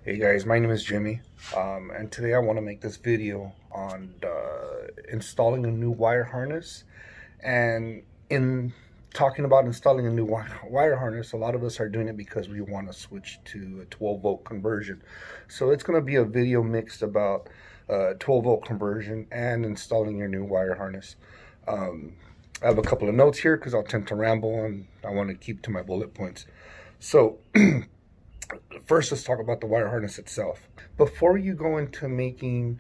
Hey guys, my name is Jimmy, and today I want to make this video on installing a new wire harness. And in talking about installing a new wire harness, a lot of us are doing it because we want to switch to a 12-volt conversion. So it's going to be a video mixed about 12-volt conversion and installing your new wire harness. I have a couple of notes here because I'll tend to ramble and I want to keep to my bullet points. So first, let's talk about the wire harness itself. Before you go into making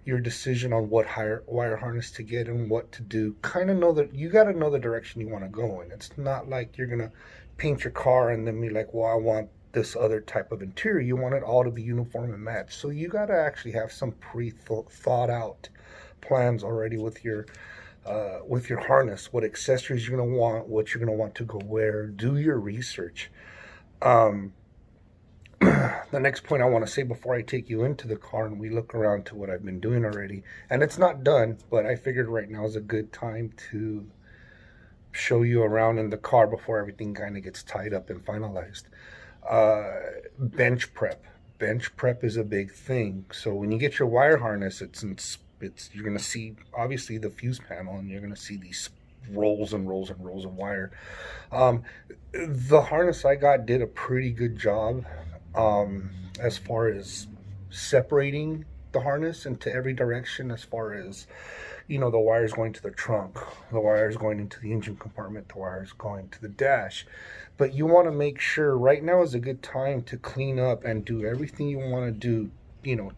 your decision on what wire harness to get and what to do, kind of know that you got to know the direction you want to go in. It's not like you're going to paint your car and then be like, well, I want this other type of interior. You want it all to be uniform and matched. So you got to actually have some pre-thought out plans already with your harness, what accessories you're going to want, what you're going to want to go where. Do your research. The next point I want to say before I take you into the car and we look around to what I've been doing already, and it's not done, but I figured right now is a good time to show you around in the car before everything kind of gets tied up and finalized. Bench prep. Bench prep is a big thing. So when you get your wire harness, you're going to see obviously the fuse panel, and you're going to see these rolls and rolls and rolls of wire. The harness I got did a pretty good job as far as separating the harness into every direction, as far as, the wires going to the trunk, the wires going into the engine compartment, the wires going to the dash. But you want to make sure right now is a good time to clean up and do everything you want to do.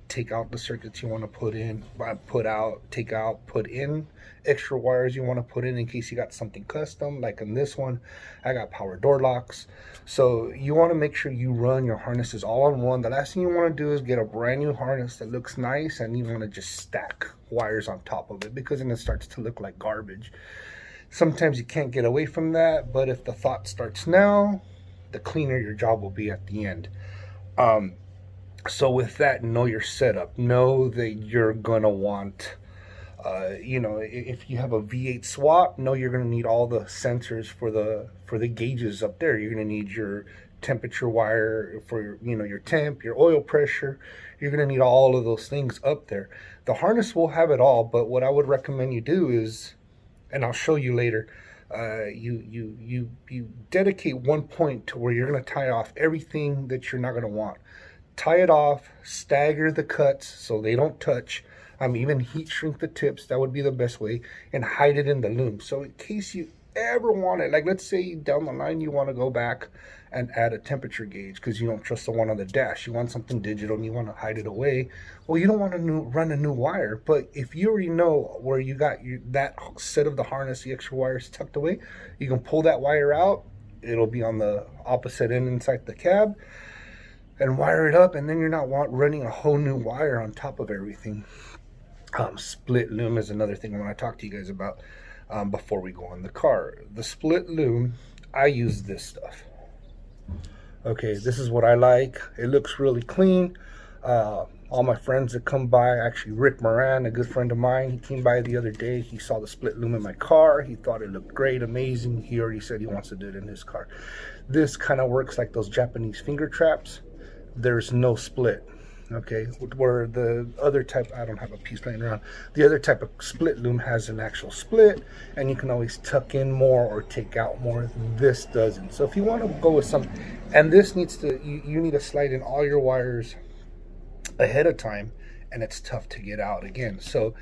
Take out the circuits you want to put in, put out, take out, put in extra wires you want to put in case you got something custom. Like in this one, I got power door locks. So you want to make sure you run your harnesses all on one. The last thing you want to do is get a brand new harness that looks nice and you want to just stack wires on top of it, because then it starts to look like garbage. Sometimes you can't get away from that, but if the thought starts now, the cleaner your job will be at the end. So with that, know your setup. Know that you're gonna want, if you have a V8 swap, know you're gonna need all the sensors for the gauges up there. You're gonna need your temperature wire for your temp, your oil pressure. You're gonna need all of those things up there. The harness will have it all, but what I would recommend you do is, and I'll show you later, you dedicate one point to where you're gonna tie off everything that you're not gonna want. Tie it off, stagger the cuts so they don't touch. Even heat shrink the tips, that would be the best way, and hide it in the loom. So in case you ever want it, like let's say down the line you want to go back and add a temperature gauge because you don't trust the one on the dash. You want something digital and you want to hide it away. Well, you don't want to run a new wire, but if you already know where you got that set of the harness, the extra wires tucked away, you can pull that wire out. It'll be on the opposite end inside the cab, and wire it up, and then you're not running a whole new wire on top of everything. Split loom is another thing I want to talk to you guys about before we go in the car. The split loom, I use this stuff. Okay, this is what I like. It looks really clean. All my friends that come by, actually Rick Moran, a good friend of mine, he came by the other day. He saw the split loom in my car. He thought it looked great, amazing. He already said he wants to do it in his car. This kind of works like those Japanese finger traps. There's no split, okay? Where the other type, I don't have a piece laying around, the other type of split loom has an actual split, and you can always tuck in more or take out more. This doesn't. So if you want to go with some, and this needs to, you need to slide in all your wires ahead of time, and it's tough to get out again. So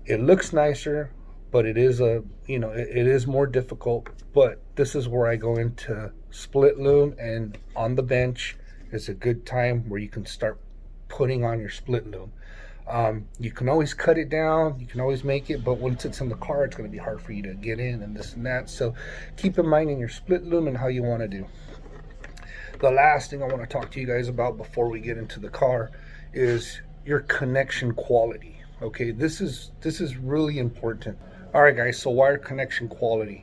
it looks nicer, but it is it is more difficult. But this is where I go into split loom, and on the bench is a good time where you can start putting on your split loom. You can always cut it down, you can always make it, but once it's in the car, it's going to be hard for you to get in and this and that. So keep in mind in your split loom and how you want to do. The last thing I want to talk to you guys about before we get into the car is your connection quality. Okay, this is really important. All right, guys, so wire connection quality.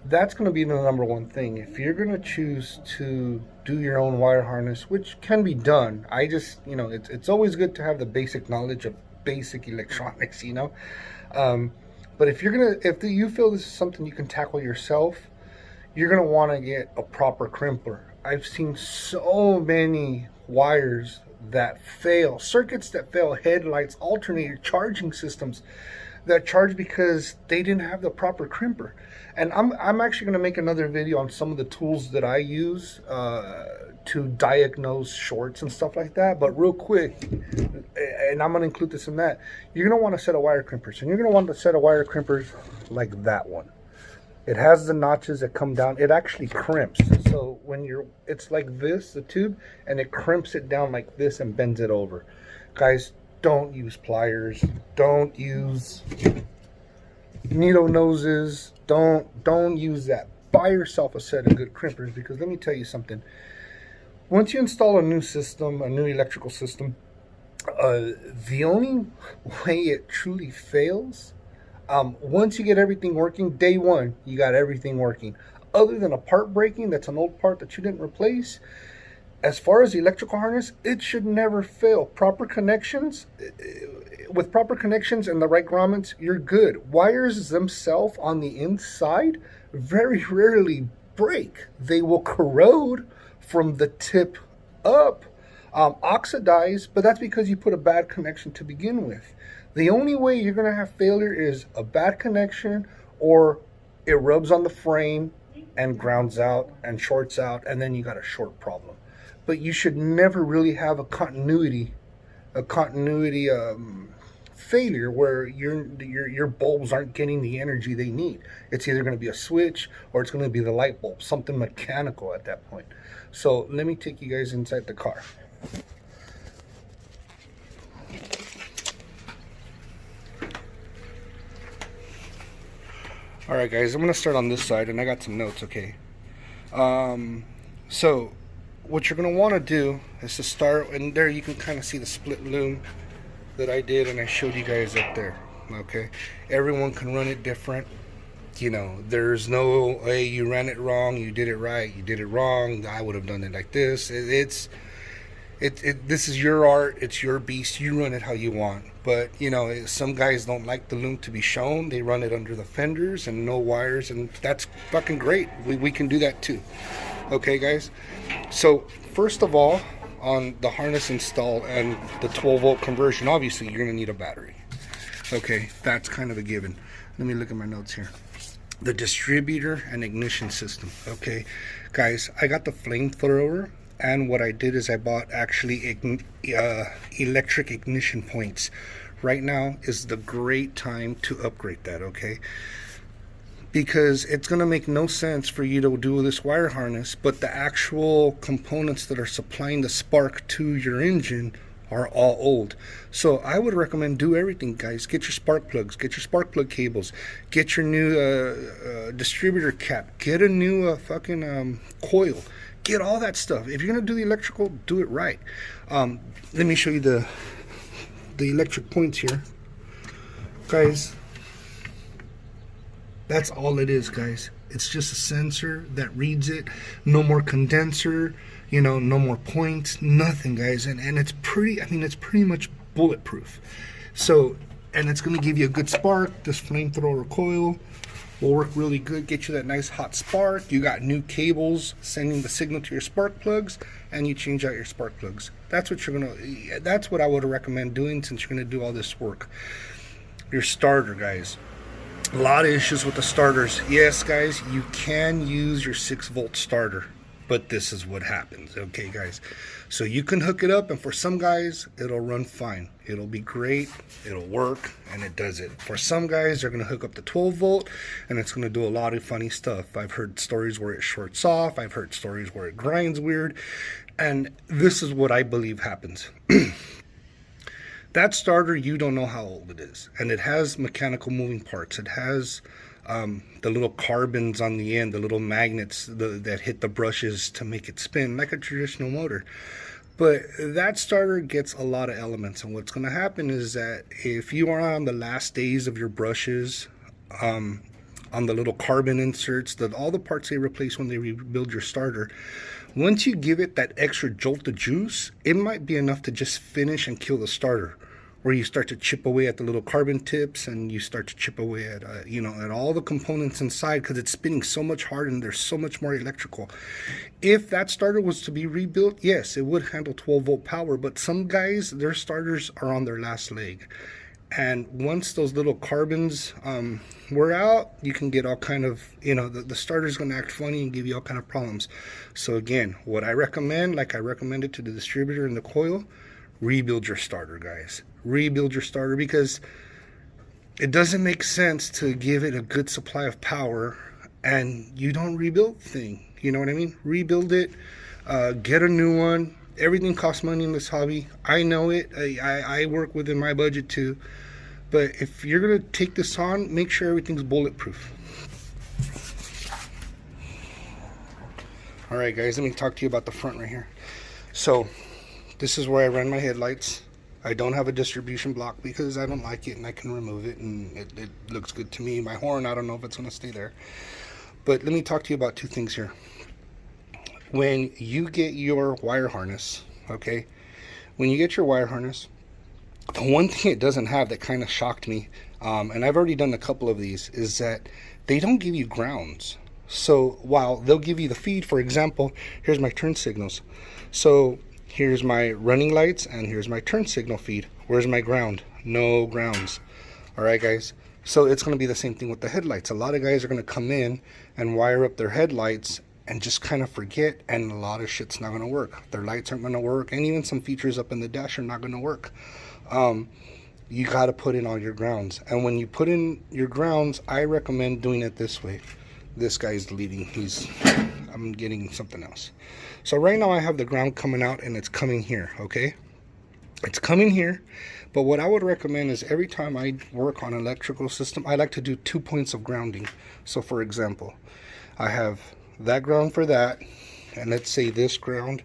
That's going to be the number one thing. If you're going to choose to do your own wire harness, which can be done, I just, it's always good to have the basic knowledge of basic electronics, But if you feel this is something you can tackle yourself, you're going to want to get a proper crimper. I've seen so many wires that fail, circuits that fail, headlights, alternator, charging systems that charge because they didn't have the proper crimper. And I'm actually going to make another video on some of the tools that I use to diagnose shorts and stuff like that. But real quick, and I'm going to include this in that, you're going to want a set of wire crimpers. And you're going to want a set of wire crimpers like that one. It has the notches that come down. It actually crimps. So when it's like this, the tube, and it crimps it down like this and bends it over. Guys, don't use pliers. Don't use needle noses. Don't use that. Buy yourself a set of good crimpers, because let me tell you something. Once you install a new system, a new electrical system, the only way it truly fails, once you get everything working, day one, you got everything working. Other than a part breaking, that's an old part that you didn't replace. As far as the electrical harness, it should never fail. Proper connections, with proper connections and the right grommets, you're good. Wires themselves on the inside very rarely break. They will corrode from the tip up, oxidize, but that's because you put a bad connection to begin with. The only way you're going to have failure is a bad connection, or it rubs on the frame and grounds out and shorts out, and then you got a short problem. But you should never really have a continuity failure where your bulbs aren't getting the energy they need. It's either going to be a switch or it's going to be the light bulb, something mechanical at that point. So let me take you guys inside the car. All right, guys, I'm going to start on this side, and I got some notes, okay? So what you're going to want to do is to start, and there you can kind of see the split loom that I did and I showed you guys up there, okay? Everyone can run it different. You know, there's no, hey, you ran it wrong, you did it right, you did it wrong, I would have done it like this. This is your art, it's your beast, you run it how you want. But, you know, some guys don't like the loom to be shown. They run it under the fenders and no wires, and that's fucking great. We can do that too. Okay, guys? So, first of all, on the harness install and the 12-volt conversion, obviously you're going to need a battery. Okay, that's kind of a given. Let me look at my notes here. The distributor and ignition system. Okay, guys, I got the flamethrower, and what I did is I bought actually electric ignition points. Right now is the great time to upgrade that, okay? Because it's going to make no sense for you to do this wire harness, but the actual components that are supplying the spark to your engine are all old. So I would recommend do everything, guys. Get your spark plugs, get your spark plug cables, get your new distributor cap, get a new fucking coil, get all that stuff. If you're going to do the electrical, do it right. Let me show you the electric points here, guys. That's all it is, guys. It's just a sensor that reads it. No more condenser, you know, no more points, nothing, guys. And it's pretty, I mean, it's pretty much bulletproof. So, and it's going to give you a good spark. This flamethrower coil will work really good, get you that nice hot spark. You got new cables sending the signal to your spark plugs, and you change out your spark plugs. That's what that's what I would recommend doing, since you're going to do all this work. Your starter, guys. A lot of issues with the starters. Yes, guys, you can use your 6-volt starter, but this is what happens, okay, guys? So you can hook it up, and for some guys, it'll run fine. It'll be great, it'll work, and it does it. For some guys, they're going to hook up the 12-volt, and it's going to do a lot of funny stuff. I've heard stories where it shorts off. I've heard stories where it grinds weird, and this is what I believe happens. That starter, you don't know how old it is. And it has mechanical moving parts. It has the little carbons on the end, the little magnets that hit the brushes to make it spin like a traditional motor. But that starter gets a lot of elements. And what's going to happen is that if you are on the last days of your brushes, on the little carbon inserts, all the parts they replace when they rebuild your starter, once you give it that extra jolt of juice, it might be enough to just finish and kill the starter. where you start to chip away at the little carbon tips, and you start to chip away at at all the components inside, because it's spinning so much harder and there's so much more electrical. If that starter was to be rebuilt, yes, it would handle 12-volt power, but some guys, their starters are on their last leg, and once those little carbons wear out, you can get all kind of, the starter's going to act funny and give you all kind of problems. So again, what I recommend, like I recommended to the distributor and the coil, rebuild your starter, guys. Rebuild your starter, because it doesn't make sense to give it a good supply of power and you don't rebuild the thing. You know what I mean? Rebuild it, get a new one. Everything costs money in this hobby. I know it. I work within my budget too. But if you're going to take this on, make sure everything's bulletproof. All right, guys, let me talk to you about the front right here. So this is where I run my headlights. I don't have a distribution block because I don't like it, and I can remove it, and it looks good to me. My horn, I don't know if it's going to stay there. But let me talk to you about two things here. When you get your wire harness, okay, when you get your wire harness, the one thing it doesn't have that kind of shocked me, and I've already done a couple of these, is that they don't give you grounds. So while they'll give you the feed, for example, here's my turn signals. So here's my running lights and here's my turn signal feed. Where's my ground? No grounds. All right, guys. So it's going to be the same thing with the headlights. A lot of guys are going to come in and wire up their headlights and just kind of forget, and a lot of shit's not going to work. Their lights aren't going to work, and even some features up in the dash are not going to work. You got to put in all your grounds, and when you put in your grounds, I recommend doing it this way. This guy's leading. I'm getting something else. So right now I have the ground coming out, and it's coming here, okay? It's coming here, but what I would recommend is every time I work on an electrical system, I like to do 2 points of grounding. So for example, I have that ground for that, and let's say this ground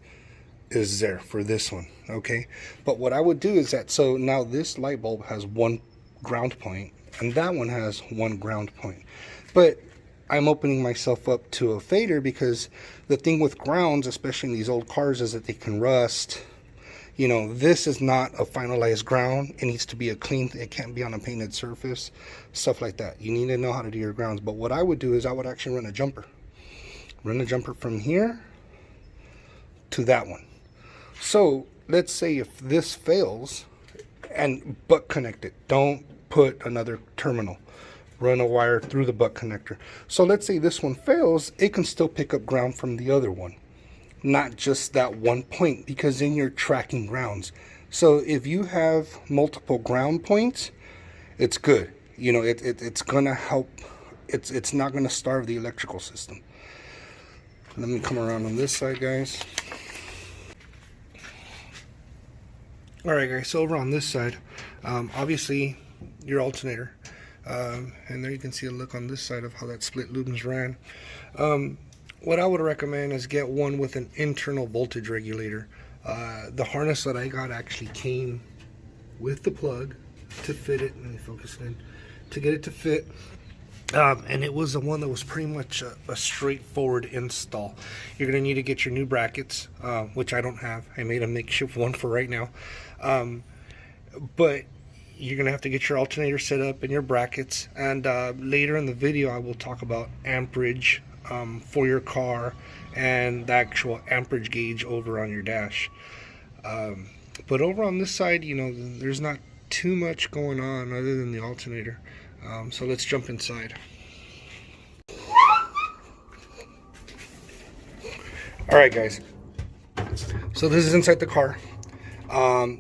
is there for this one, okay? But what I would do is that, so now this light bulb has one ground point, and that one has one ground point. But I'm opening myself up to a fader, because the thing with grounds, especially in these old cars, is that they can rust. This is not a finalized ground. It needs to be a clean, it can't be on a painted surface, stuff like that. You need to know how to do your grounds. But what I would do is I would actually run a jumper. Run a jumper from here to that one. So let's say if this fails, and butt connect it. Don't put another terminal. Run a wire through the butt connector. So let's say this one fails, it can still pick up ground from the other one, not just that one point, because then you're tracking grounds. So if you have multiple ground points, it's good. It's gonna help. It's not gonna starve the electrical system. Let me come around on this side, guys. All right, guys, so over on this side, obviously your alternator, and there you can see a look on this side of how that split looms ran. What I would recommend is get one with an internal voltage regulator. The harness that I got actually came with the plug to fit it. Let me focus it in. To get it to fit. And it was the one that was pretty much a straightforward install. You're going to need to get your new brackets, which I don't have. I made a makeshift one for right now. But you're going to have to get your alternator set up and your brackets. And later in the video, I will talk about amperage for your car and the actual amperage gauge over on your dash. But over on this side, there's not too much going on other than the alternator. So let's jump inside. Alright, guys, so this is inside the car.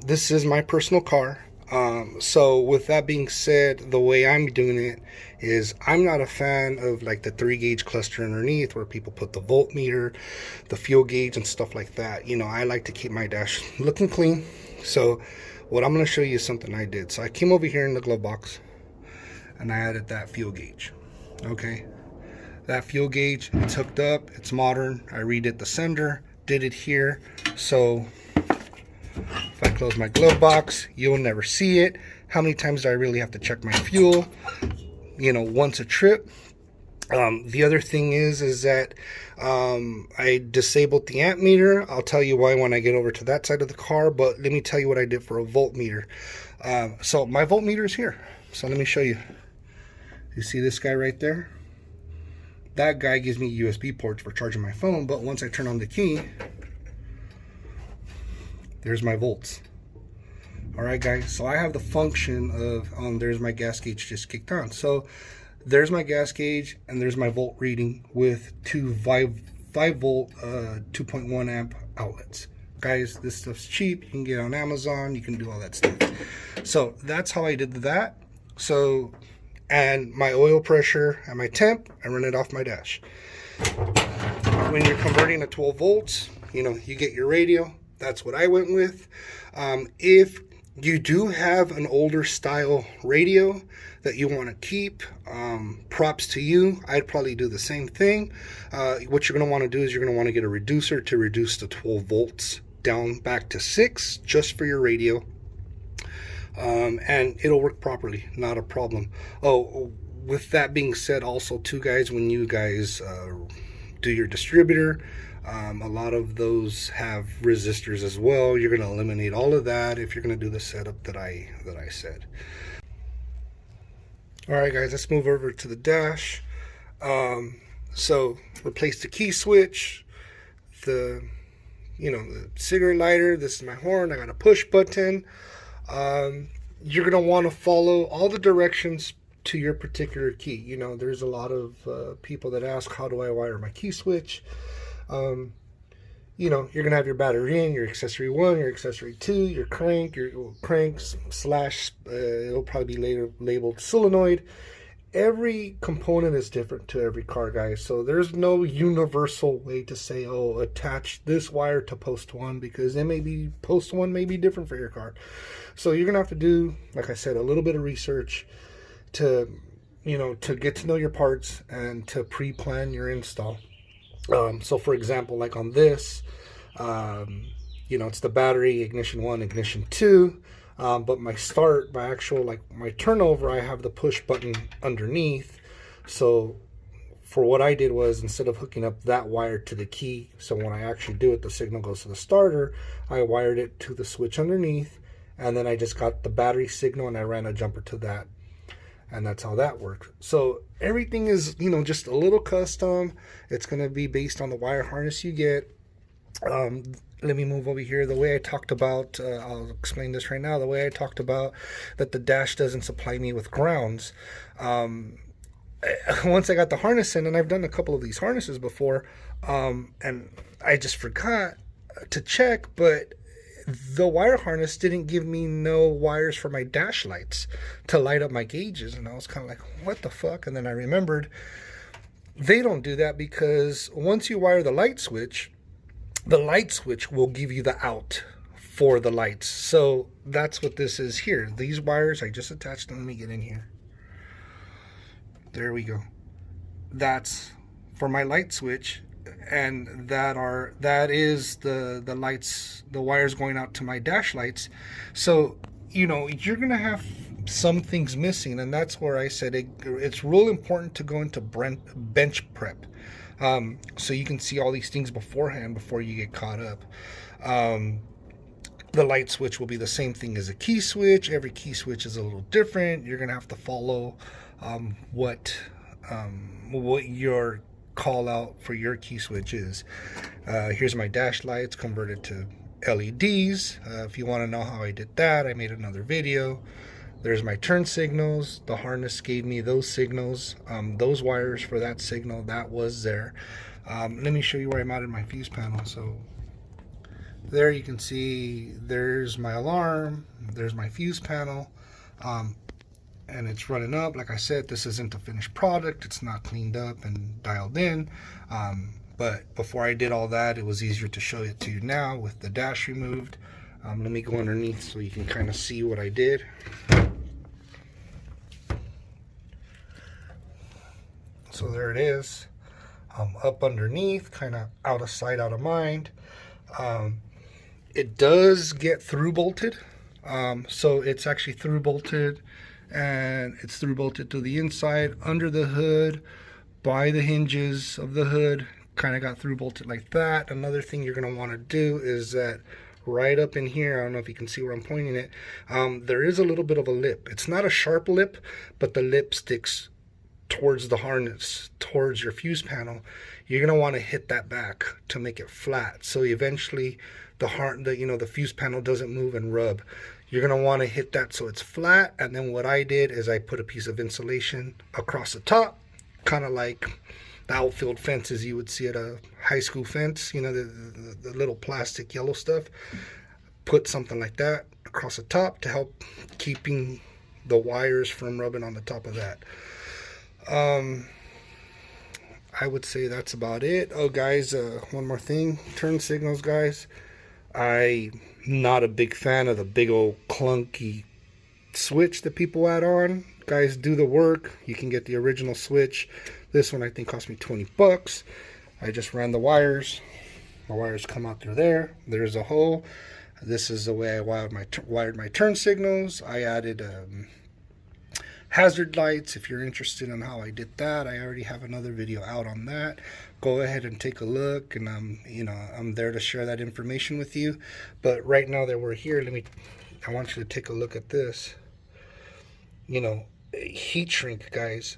This is my personal car. So with that being said, the way I'm doing it is I'm not a fan of like the 3-gauge cluster underneath where people put the voltmeter, the fuel gauge and stuff like that. I like to keep my dash looking clean. So what I'm going to show you is something I did. So I came over here in the glove box and I added that fuel gauge. Okay, that fuel gauge, it's hooked up, it's modern. I redid the sender, did it here. So if I close my glove box, you'll never see it. How many times do I really have to check my fuel? Once a trip. The other thing is that I disabled the amp meter. I'll tell you why when I get over to that side of the car, but let me tell you what I did for a voltmeter. So my voltmeter is here. So let me show you. You see this guy right there? That guy gives me USB ports for charging my phone, but once I turn on the key, there's my volts. Alright guys, so I have the function of, there's my gas gauge just kicked on. So there's my gas gauge and there's my volt reading with two 5 volt 2.1 amp outlets. Guys, this stuff's cheap. You can get it on Amazon. You can do all that stuff. So that's how I did that. So, and my oil pressure and my temp, I run it off my dash. When you're converting to 12 volts, you know, you get your radio. That's what I went with. If you do have an older style radio that you want to keep, props to you. I'd probably do the same thing. What you're going to want to do is you're going to want to get a reducer to reduce the 12 volts down back to 6 just for your radio. And it'll work properly, not a problem. Oh, with that being said, also too guys, when you guys do your distributor, a lot of those have resistors as well. You're going to eliminate all of that if you're going to do the setup that I said. Alright guys, let's move over to the dash. So replace the key switch, the cigarette lighter. This is my horn. I got a push button. You're going to want to follow all the directions to your particular key. You know, there's a lot of people that ask, how do I wire my key switch? You know, you're going to have your battery in, your accessory 1, your accessory 2, your crank, slash, it'll probably be later labeled solenoid. Every component is different to every car, guys. So there's no universal way to say, oh, attach this wire to post 1, because it may be, post 1 may be different for your car. So you're going to have to do, like I said, a little bit of research to, to get to know your parts and to pre-plan your install. So for example, like on this, it's the battery, ignition 1, ignition 2, but my my turnover, I have the push button underneath. So for what I did was, instead of hooking up that wire to the key, so when I actually do it, the signal goes to the starter, I wired it to the switch underneath, and then I just got the battery signal and I ran a jumper to that. And that's how that works. So everything is, just a little custom. It's going to be based on the wire harness you get. Let me move over here. The way I talked about, I'll explain this right now. The way I talked about that the dash doesn't supply me with grounds. Once I got the harness in, and I've done a couple of these harnesses before, and I just forgot to check, but the wire harness didn't give me no wires for my dash lights to light up my gauges. And I was kind of like, what the fuck? And then I remembered they don't do that, because once you wire the light switch will give you the out for the lights. So that's what this is here. These wires, I just attached them. Let me get in here. There we go. That's for my light switch. And that is the lights, the wires going out to my dash lights. So you're gonna have some things missing, and that's where I said it's real important to go into bench prep, so you can see all these things beforehand before you get caught up. The light switch will be the same thing as a key switch. Every key switch is a little different. You're gonna have to follow what your call out for your key switch is. Here's my dash lights converted to LEDs. If you want to know how I did that, I made another video. There's my turn signals. The harness gave me those signals, those wires for that signal. That was there. Let me show you where I mounted my fuse panel. So there you can see there's my alarm, there's my fuse panel, and it's running up. Like I said, this isn't a finished product. It's not cleaned up and dialed in. But before I did all that, it was easier to show it to you now with the dash removed. Let me go underneath so you can kind of see what I did. So there it is. Up underneath, kind of out of sight, out of mind. It does get through bolted. So it's actually through bolted, and it's through bolted to the inside under the hood. by the hinges of the hood, kind of got through bolted like that. Another thing you're going to want to do is that right up in here, I don't know if you can see where I'm pointing it, there is a little bit of a lip. It's not a sharp lip, but the lip sticks towards the harness, towards your fuse panel. You're going to want to hit that back to make it flat, so eventually the fuse panel doesn't move and rub. You're going to want to hit that so it's flat. And then what I did is I put a piece of insulation across the top, kind of like the outfield fences you would see at a high school fence, the little plastic yellow stuff. Put something like that across the top to help keeping the wires from rubbing on the top of that. I would say that's about it. Oh, guys, one more thing. Turn signals, guys. I'm not a big fan of the big old clunky switch that people add on. Guys, do the work. You can get the original switch. This one I think cost me 20 bucks. I just ran the wires. The wires come out through there. There's a hole. This is the way I wired my turn signals. I added hazard lights. If you're interested in how I did that, I already have another video out on that. Go ahead and take a look, and I'm there to share that information with you. But right now that we're here, I want you to take a look at this. Heat shrink, guys.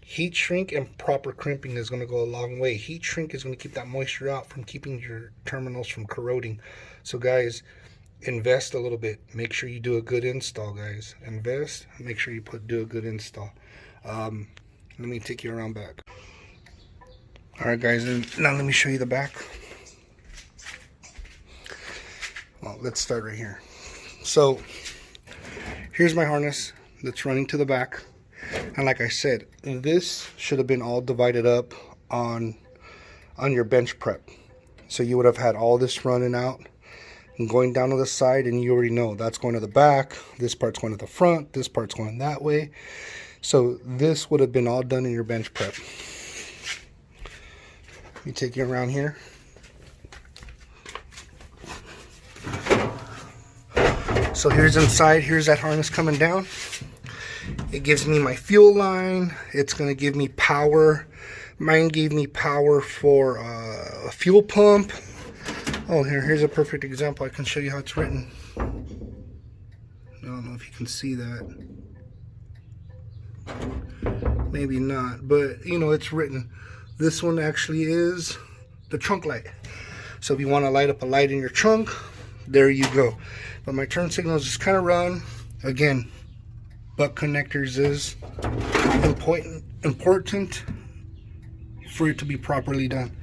Heat shrink and proper crimping is going to go a long way. Heat shrink is going to keep that moisture out from keeping your terminals from corroding. So guys, invest a little bit. Make sure you do a good install, guys. Invest. Make sure you do a good install. Let me take you around back. All right, guys. And now let me show you the back. Well, let's start right here. So here's my harness that's running to the back. And like I said, this should have been all divided up on your bench prep. So you would have had all this running out and going down to the side, and you already know that's going to the back, this part's going to the front, this part's going that way. So this would have been all done in your bench prep. Let me take you around here. So here's inside, here's that harness coming down. It gives me my fuel line. It's going to give me power. Mine gave me power for a fuel pump. Oh, here's a perfect example. I can show you how it's written. I don't know if you can see that. Maybe not, but it's written. This one actually is the trunk light. So if you want to light up a light in your trunk, there you go. But my turn signals just kind of run. Again, butt connectors is important for it to be properly done.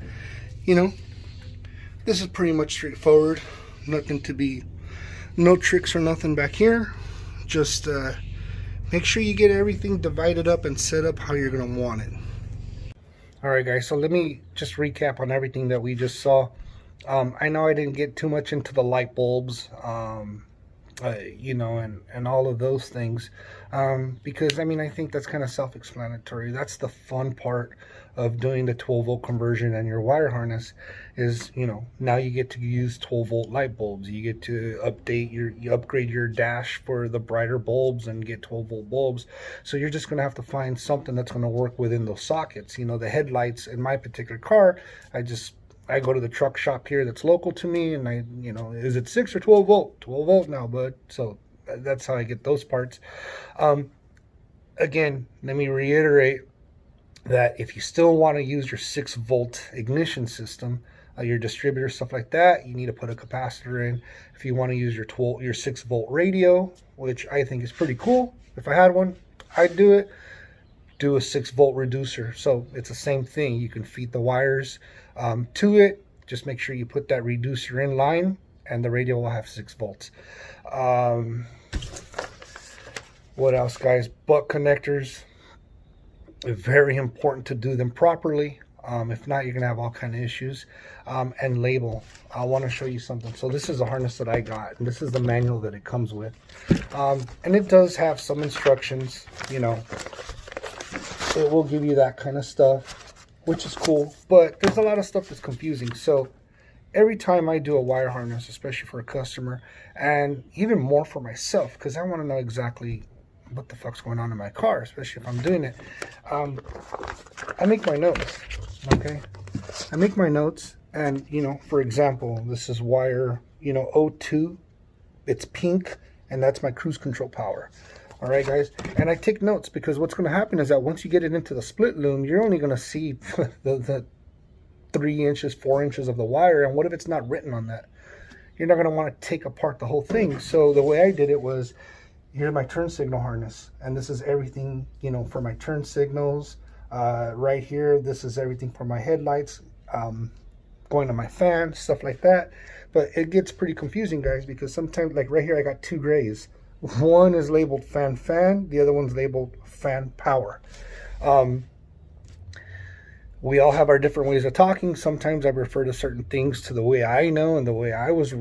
This is pretty much straightforward. No tricks or nothing back here. Just make sure you get everything divided up and set up how you're going to want it. Alright, guys, so let me just recap on everything that we just saw. I know I didn't get too much into the light bulbs, and all of those things, because I think that's kind of self-explanatory. That's the fun part of doing the 12-volt conversion and your wire harness is, now you get to use 12-volt light bulbs. You get to upgrade your dash for the brighter bulbs and get 12-volt bulbs. So you're just going to have to find something that's going to work within those sockets. The headlights in my particular car, I go to the truck shop here that's local to me, and is it 6 or 12 volt? 12 volt now, bud. So that's how I get those parts. Again, let me reiterate that if you still want to use your 6-volt ignition system, your distributor, stuff like that, you need to put a capacitor in. If you want to use your 6-volt radio, which I think is pretty cool, if I had one, I'd do it. Do a 6-volt reducer. So it's the same thing. You can feed the wires to it. Just make sure you put that reducer in line, and the radio will have 6 volts. What else, guys? Butt connectors. Very important to do them properly. If not, you're gonna have all kind of issues. And label. I want to show you something. So this is a harness that I got, and this is the manual that it comes with. And it does have some instructions. It will give you that kind of stuff, which is cool, but there's a lot of stuff that's confusing. So every time I do a wire harness, especially for a customer, and even more for myself, because I want to know exactly what the fuck's going on in my car, especially if I'm doing it. I make my notes, okay? I make my notes, and, you know, for example, this is wire, you know, O2, it's pink, and that's my cruise control power. All right, guys, and I take notes because what's going to happen is that once you get it into the split loom, you're only going to see the 3 inches, 4 inches of the wire, and what if it's not written on that? You're not going to want to take apart the whole thing. So the way I did it was, here's my turn signal harness, and this is everything, you know, for my turn signals. Right here, this is everything for my headlights, going to my fan, stuff like that. But it gets pretty confusing, guys, because sometimes, like right here, I got 2 grays. One is labeled fan, the other one's labeled fan power. We all have our different ways of talking. Sometimes I refer to certain things to the way I know and the way I was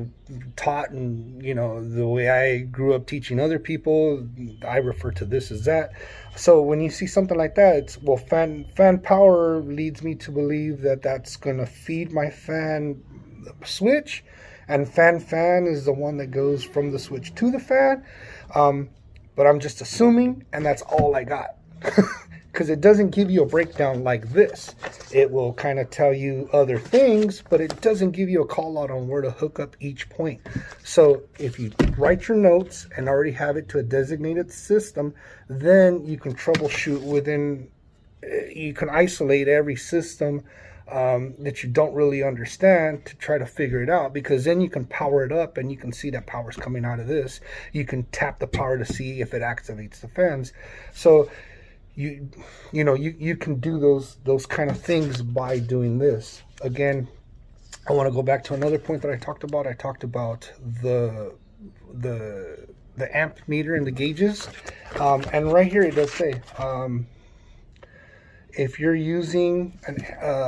taught, and, you know, the way I grew up teaching other people. I refer to this as that. So when you see something like that, it's, well, fan power leads me to believe that that's going to feed my fan switch, and fan is the one that goes from the switch to the fan. But I'm just assuming, and that's all I got. Because it doesn't give you a breakdown like this. It will kind of tell you other things, but it doesn't give you a call out on where to hook up each point. So if you write your notes and already have it to a designated system, then you can troubleshoot within, you can isolate every system that you don't really understand to try to figure it out, because then you can power it up and you can see that power's coming out of this. You can tap the power to see if it activates the fans. So you know, you can do those kind of things by doing this. Again, I want to go back to another point that I talked about. I talked about the amp meter and the gauges, and right here it does say, if you're using an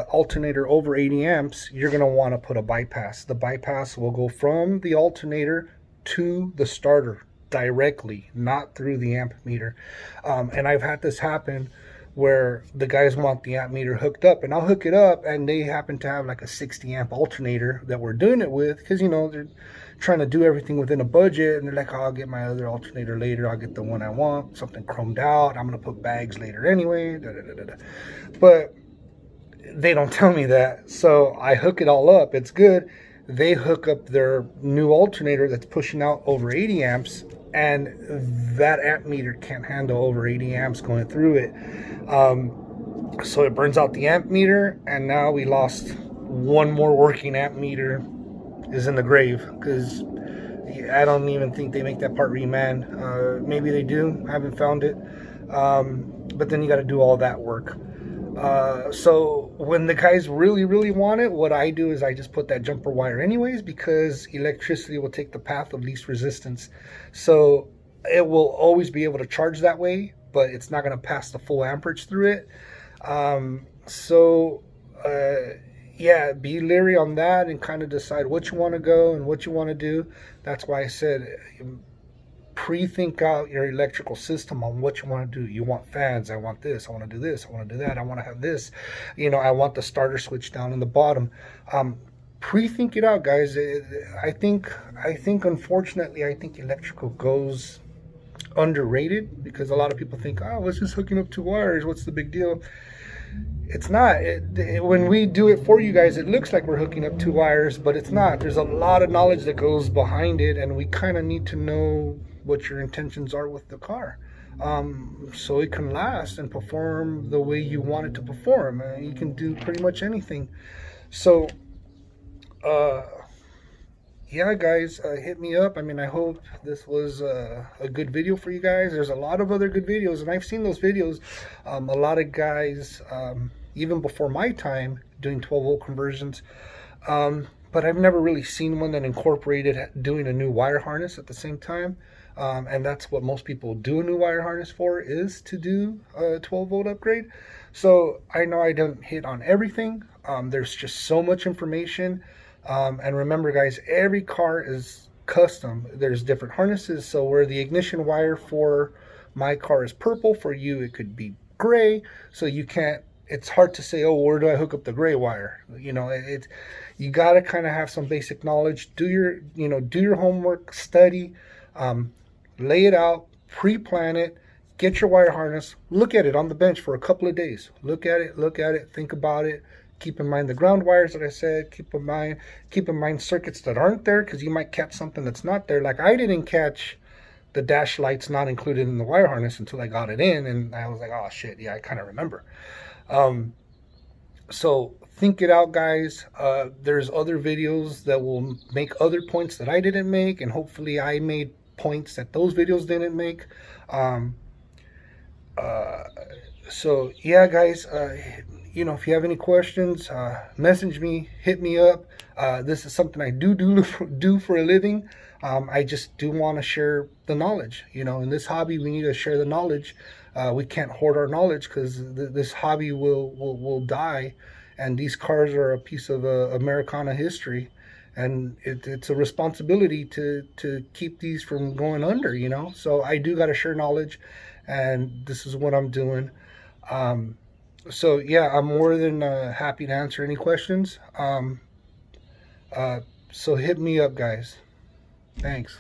alternator over 80 amps, you're going to want to put a bypass. The bypass will go from the alternator to the starter directly, not through the amp meter. And I've had this happen where the guys want the amp meter hooked up, and I'll hook it up, and they happen to have like a 60 amp alternator that we're doing it with, because, you know, they're trying to do everything within a budget, and they're like, oh, I'll get my other alternator later, I'll get the one I want, something chromed out, I'm gonna put bags later anyway, but they don't tell me that. So I hook it all up, it's good. They hook up their new alternator that's pushing out over 80 amps, and that amp meter can't handle over 80 amps going through it. So it burns out the amp meter, and now we lost one more working amp meter is in the grave, because I don't even think they make that part remanned. Maybe they do, I haven't found it. But then you got to do all that work. So when the guys really want it, what I do is I just put that jumper wire anyways, because electricity will take the path of least resistance. So it will always be able to charge that way, but it's not going to pass the full amperage through it. Yeah, be leery on that and kind of decide what you want to go and what you want to do. That's why I said pre-think out your electrical system on what you want to do. You want fans, I want this, I want to do this, I want to do that, I want to have this, you know, I want the starter switch down in the bottom. Pre-think it out, guys. I think unfortunately, I think electrical goes underrated, because a lot of people think, oh, it's just hooking up 2 wires, what's the big deal? It's not. When we do it for you guys, it looks like we're hooking up 2 wires, but it's not. There's a lot of knowledge that goes behind it, and we kind of need to know what your intentions are with the car, so it can last and perform the way you want it to perform. You can do pretty much anything. So yeah, guys, hit me up. I mean, I hope this was a good video for you guys. There's a lot of other good videos, and I've seen those videos. A lot of guys, even before my time, doing 12-volt conversions, but I've never really seen one that incorporated doing a new wire harness at the same time. And that's what most people do a new wire harness for, is to do a 12-volt upgrade. So I know I didn't hit on everything. There's just so much information. And remember, guys, every car is custom. There's different harnesses. So where the ignition wire for my car is purple, for you it could be gray. So you can't, it's hard to say, oh, where do I hook up the gray wire? You know, you got to kind of have some basic knowledge. Do your homework, study, lay it out, pre-plan it, get your wire harness, look at it on the bench for a couple of days. Look at it, think about it. Keep in mind the ground wires that I said. Keep in mind circuits that aren't there, because you might catch something that's not there. Like I didn't catch the dash lights not included in the wire harness until I got it in, and I was like, oh shit, yeah, I kind of remember. So think it out, guys. There's other videos that will make other points that I didn't make, and hopefully I made points that those videos didn't make. Um, so yeah, guys, if you have any questions, message me, hit me up. This is something I do for a living. I just do want to share the knowledge. In this hobby, we need to share the knowledge. We can't hoard our knowledge, because this hobby will die, and these cars are a piece of Americana history, and it's a responsibility to keep these from going under. So I do got to share knowledge, and this is what I'm doing. So yeah, I'm more than happy to answer any questions. So hit me up, guys. Thanks.